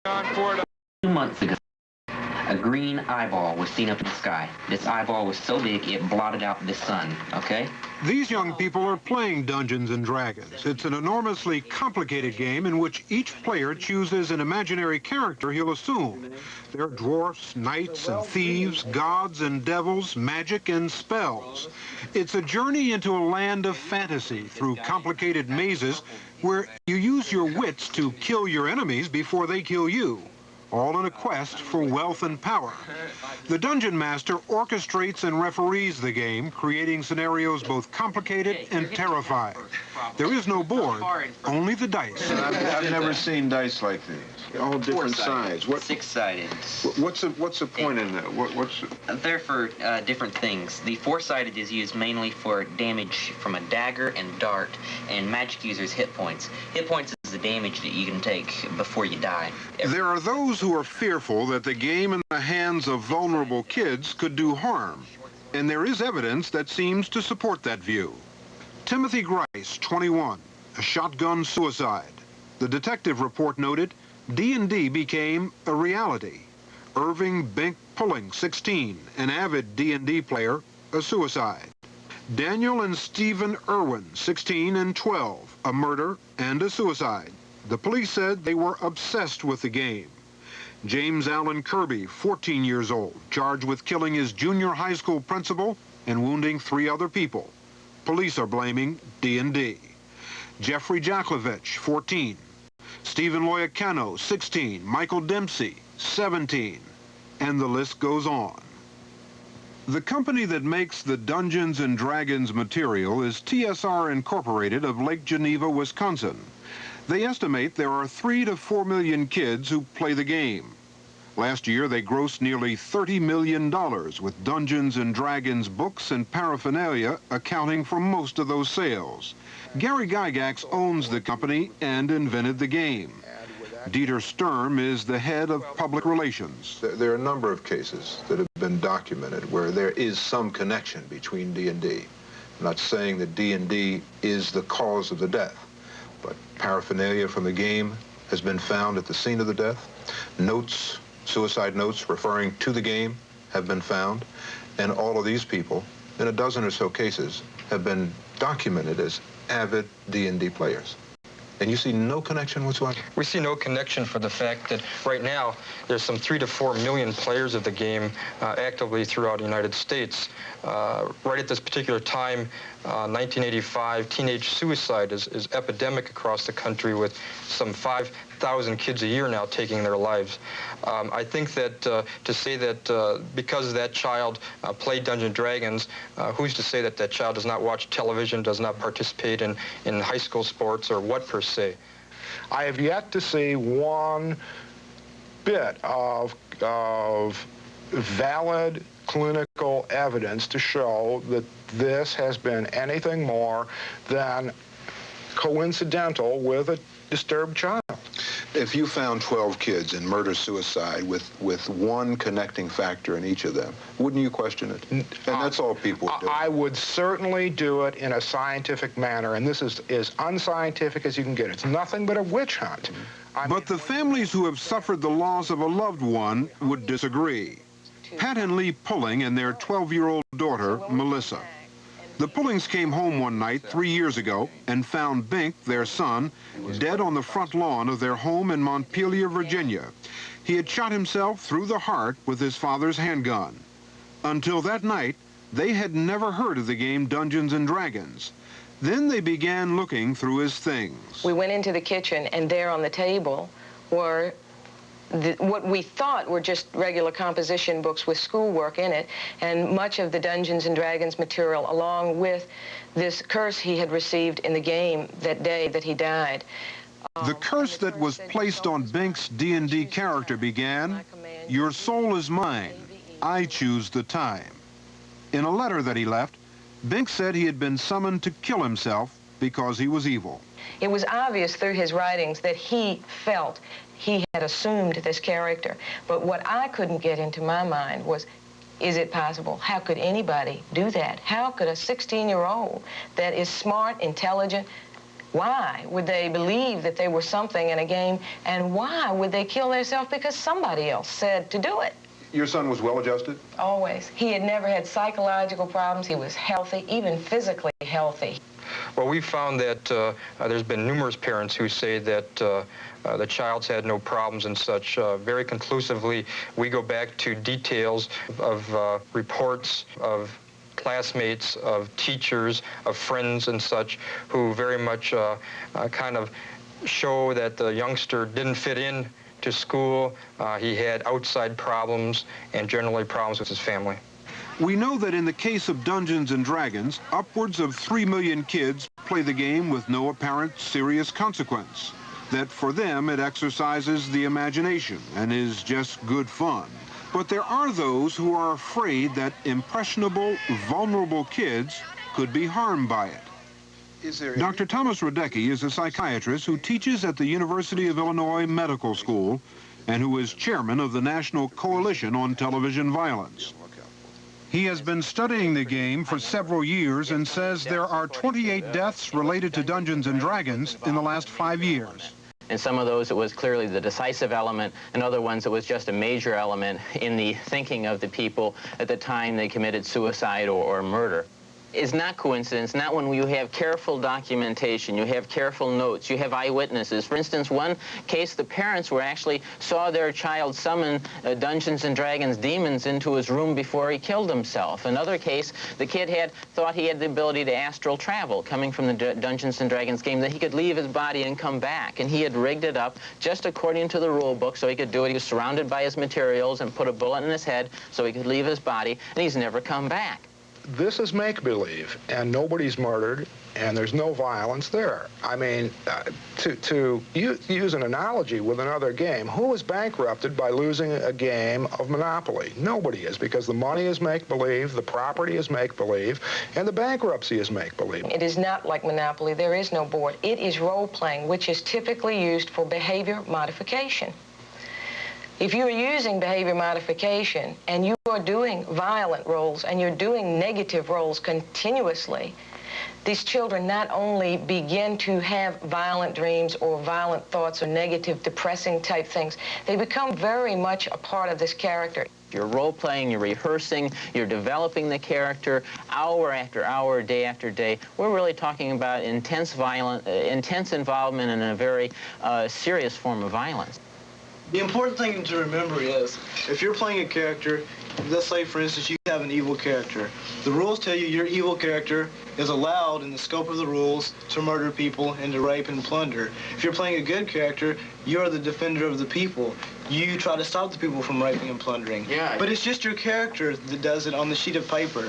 2 months ago, a green eyeball was seen up in the sky. This eyeball was so big it blotted out the sun, okay? These young people are playing Dungeons and Dragons. It's an enormously complicated game in which each player chooses an imaginary character he'll assume. There are dwarfs, knights and thieves, gods and devils, magic and spells. It's a journey into a land of fantasy through complicated mazes where you use your wits to kill your enemies before they kill you, all in a quest for wealth and power. The Dungeon Master orchestrates and referees the game, creating scenarios both complicated and terrifying. There is no board, only the dice. I've never seen dice like these. All different sides. Six-sided. What's the point in that? They're for different things. The four-sided is used mainly for damage from a dagger and dart, and magic users hit points. Hit points is the damage that you can take before you die. There are those who are fearful that the game in the hands of vulnerable kids could do harm, and there is evidence that seems to support that view. Timothy Grice, 21, a shotgun suicide. The detective report noted D&D became a reality. Irving Bink Pulling, 16, an avid D&D player, a suicide. Daniel and Stephen Irwin, 16 and 12, a murder and a suicide. The police said they were obsessed with the game. James Allen Kirby, 14 years old, charged with killing his junior high school principal and wounding 3 other people. Police are blaming D&D. Jeffrey Jaklovich, 14. Stephen Loyacano, 16. Michael Dempsey, 17. And the list goes on. The company that makes the Dungeons and Dragons material is TSR Incorporated of Lake Geneva, Wisconsin. They estimate there are 3 to 4 million kids who play the game. Last year, they grossed nearly $30 million, with Dungeons and Dragons books and paraphernalia accounting for most of those sales. Gary Gygax owns the company and invented the game. Dieter Sturm is the head of public relations. There are a number of cases that have been documented where there is some connection between D&D. I'm not saying that D&D is the cause of the death, but paraphernalia from the game has been found at the scene of the death. Notes, suicide notes referring to the game have been found, and all of these people, in a dozen or so cases, have been documented as avid D&D players. And you see no connection whatsoever? We see no connection for the fact that right now there's some 3 to 4 million players of the game actively throughout the United States. Right at this particular time, 1985, teenage suicide is epidemic across the country, with some 5,000 kids a year now taking their lives. I think that to say that because that child played Dungeons & Dragons, who's to say that that child does not watch television, does not participate in high school sports, or what per se? I have yet to see one bit of valid clinical evidence to show that this has been anything more than coincidental with a disturbed child. If you found 12 kids in murder-suicide with one connecting factor in each of them, wouldn't you question it? And that's all people would do. I would certainly do it in a scientific manner, and this is as unscientific as you can get. It's nothing but a witch hunt. But the families who have suffered the loss of a loved one would disagree. Pat and Lee Pulling and their 12-year-old daughter, Melissa. The Pullings came home one night 3 years ago and found Bink, their son, dead on the front lawn of their home in Montpelier, Virginia. He had shot himself through the heart with his father's handgun. Until that night, they had never heard of the game Dungeons and Dragons. Then they began looking through his things. We went into the kitchen, and there on the table were what we thought were just regular composition books with schoolwork in it, and much of the Dungeons and Dragons material, along with this curse he had received in the game that day that he died. The curse that was placed on Bink's D&D character began, "Your soul is mine. I choose the time." In a letter that he left, Bink said he had been summoned to kill himself because he was evil. It was obvious through his writings that he felt he had assumed this character. But what I couldn't get into my mind was, is it possible? How could anybody do that? How could a 16-year-old that is smart, intelligent, Why would they believe that they were something in a game, and why would they kill themselves because somebody else said to do it? Your son was well-adjusted? Always. He had never had psychological problems. He was healthy, even physically healthy. Well, we found that there's been numerous parents who say that the child's had no problems and such. Very conclusively, we go back to details of reports of classmates, of teachers, of friends and such, who very much kind of show that the youngster didn't fit in to school. He had outside problems and generally problems with his family. We know that in the case of Dungeons and Dragons, upwards of 3 million kids play the game with no apparent serious consequence. That for them it exercises the imagination and is just good fun. But there are those who are afraid that impressionable, vulnerable kids could be harmed by it. Dr. Thomas Radecki is a psychiatrist who teaches at the University of Illinois Medical School and who is chairman of the National Coalition on Television Violence. He has been studying the game for several years and says there are 28 deaths related to Dungeons and Dragons in the last 5 years. In some of those, it was clearly the decisive element. In other ones, it was just a major element in the thinking of the people at the time they committed suicide or murder. It's not coincidence, not when you have careful documentation, you have careful notes, you have eyewitnesses. For instance, one case, the parents saw their child summon Dungeons and Dragons demons into his room before he killed himself. Another case, the kid thought he had the ability to astral travel, coming from the Dungeons and Dragons game, that he could leave his body and come back. And he had rigged it up just according to the rule book so he could do it. He was surrounded by his materials and put a bullet in his head so he could leave his body, and he's never come back. This is make-believe, and nobody's murdered, and there's no violence there. I mean, to use an analogy with another game, who is bankrupted by losing a game of Monopoly? Nobody is, because the money is make-believe, the property is make-believe, and the bankruptcy is make-believe. It is not like Monopoly. There is no board. It is role-playing, which is typically used for behavior modification. If you're using behavior modification and you are doing violent roles and you're doing negative roles continuously, these children not only begin to have violent dreams or violent thoughts or negative, depressing type things, they become very much a part of this character. You're role-playing, you're rehearsing, you're developing the character hour after hour, day after day. We're really talking about intense involvement in a very serious form of violence. The important thing to remember is, if you're playing a character, let's say, for instance, you have an evil character. The rules tell you your evil character is allowed in the scope of the rules to murder people and to rape and plunder. If you're playing a good character, you're the defender of the people. You try to stop the people from raping and plundering. Yeah. But it's just your character that does it on the sheet of paper.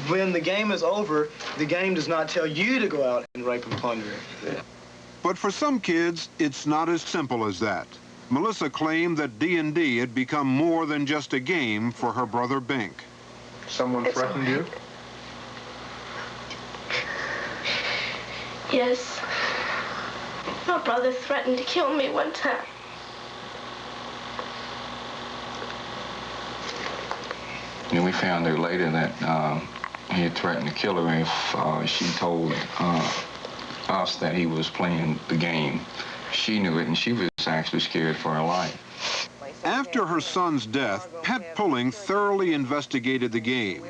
When the game is over, the game does not tell you to go out and rape and plunder. But for some kids, it's not as simple as that. Melissa claimed that D&D had become more than just a game for her brother Bink. Someone threatened you? Yes. My brother threatened to kill me one time. And we found out later that he had threatened to kill her if she told us that he was playing the game. She knew it, and she was actually scared for her life. After her son's death, Pat Pulling thoroughly investigated the game.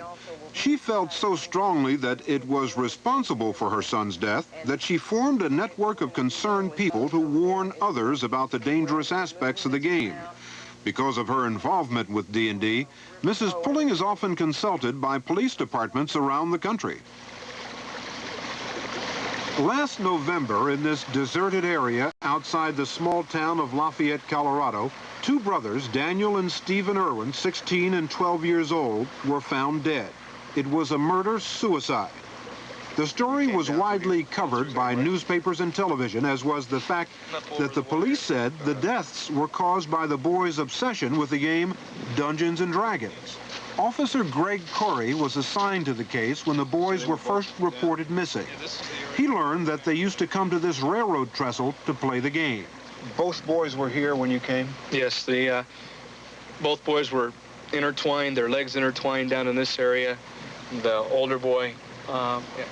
She felt so strongly that it was responsible for her son's death that she formed a network of concerned people to warn others about the dangerous aspects of the game. Because of her involvement with D&D, Mrs. Pulling is often consulted by police departments around the country. Last November, in this deserted area outside the small town of Lafayette, Colorado, two brothers, Daniel and Stephen Irwin, 16 and 12 years old, were found dead. It was a murder-suicide. The story was widely covered by newspapers and television, as was the fact that the police said the deaths were caused by the boys' obsession with the game Dungeons and Dragons. Officer Greg Corey was assigned to the case when the boys were first reported missing. He learned that they used to come to this railroad trestle to play the game. Both boys were here when you came? Yes, both boys were intertwined, their legs intertwined down in this area. The older boy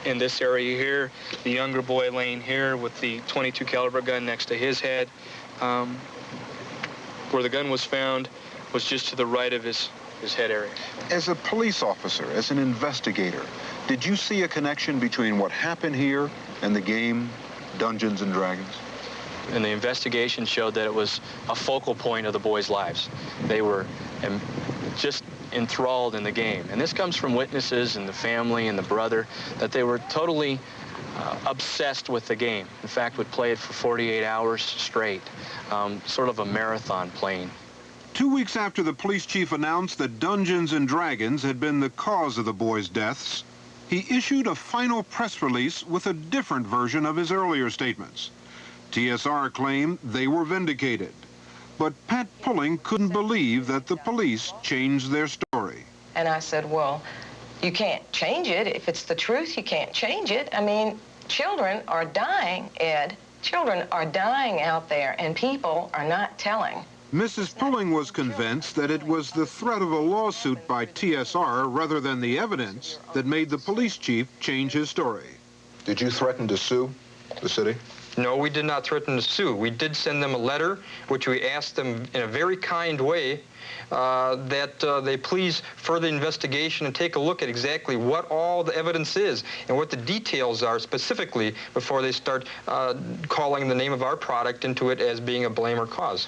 in this area here. The younger boy laying here with the .22 caliber gun next to his head. Where the gun was found was just to the right of his head area. As a police officer, as an investigator, did you see a connection between what happened here and the game Dungeons and Dragons? And the investigation showed that it was a focal point of the boys' lives. They were just enthralled in the game. And this comes from witnesses and the family and the brother, that they were totally obsessed with the game. In fact, would play it for 48 hours straight, sort of a marathon playing. 2 weeks after the police chief announced that Dungeons and Dragons had been the cause of the boys' deaths, he issued a final press release with a different version of his earlier statements. TSR claimed they were vindicated, but Pat Pulling couldn't believe that the police changed their story. And I said, well, you can't change it. If it's the truth, you can't change it. I mean, children are dying, Ed. Children are dying out there, and people are not telling. Mrs. Pulling was convinced that it was the threat of a lawsuit by TSR rather than the evidence that made the police chief change his story. Did you threaten to sue the city? No, we did not threaten to sue. We did send them a letter, which we asked them in a very kind way that they please further investigation and take a look at exactly what all the evidence is and what the details are specifically before they start calling the name of our product into it as being a blame or cause.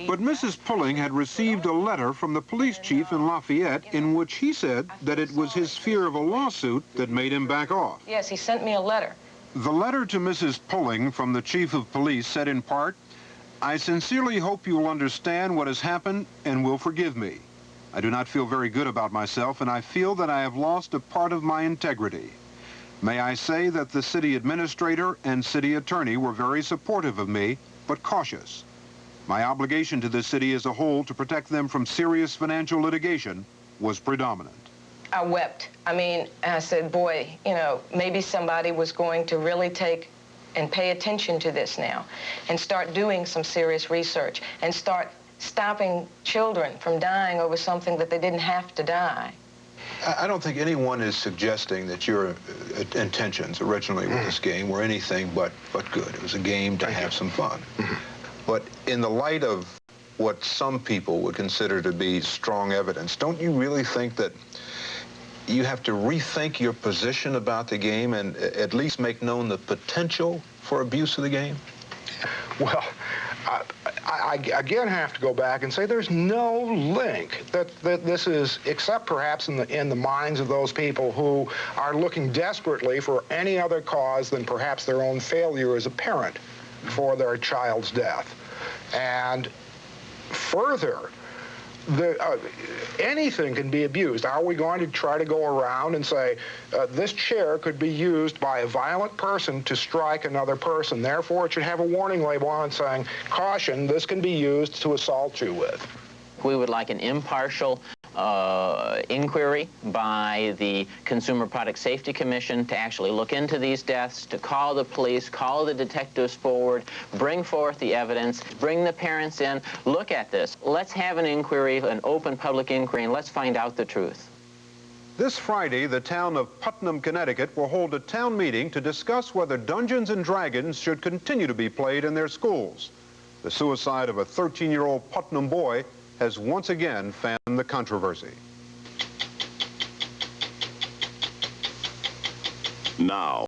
But Mrs. Pulling had received a letter from the police chief in Lafayette in which he said that it was his fear of a lawsuit that made him back off. Yes, he sent me a letter. The letter to Mrs. Pulling from the chief of police said in part, "I sincerely hope you will understand what has happened and will forgive me. I do not feel very good about myself, and I feel that I have lost a part of my integrity. May I say that the city administrator and city attorney were very supportive of me, but cautious. My obligation to the city as a whole to protect them from serious financial litigation was predominant." I wept. I mean, I said, boy, you know, maybe somebody was going to really take and pay attention to this now and start doing some serious research and start stopping children from dying over something that they didn't have to die. I don't think anyone is suggesting that your intentions originally with this game were anything but good. It was a game to have some fun. But in the light of what some people would consider to be strong evidence, don't you really think that you have to rethink your position about the game and at least make known the potential for abuse of the game? Well, I again have to go back and say there's no link that this is, except perhaps in the minds of those people who are looking desperately for any other cause than perhaps their own failure as a parent for their child's death. And further, anything can be abused. Are we going to try to go around and say, this chair could be used by a violent person to strike another person, therefore it should have a warning label on it saying, caution, this can be used to assault you with? We would like an impartial inquiry by the Consumer Product Safety Commission to actually look into these deaths, to call the police, call the detectives forward, bring forth the evidence, bring the parents in, look at this. Let's have an inquiry, an open public inquiry, and let's find out the truth. This Friday, the town of Putnam, Connecticut will hold a town meeting to discuss whether Dungeons and Dragons should continue to be played in their schools. The suicide of a 13-year-old Putnam boy has once again fanned the controversy. Now,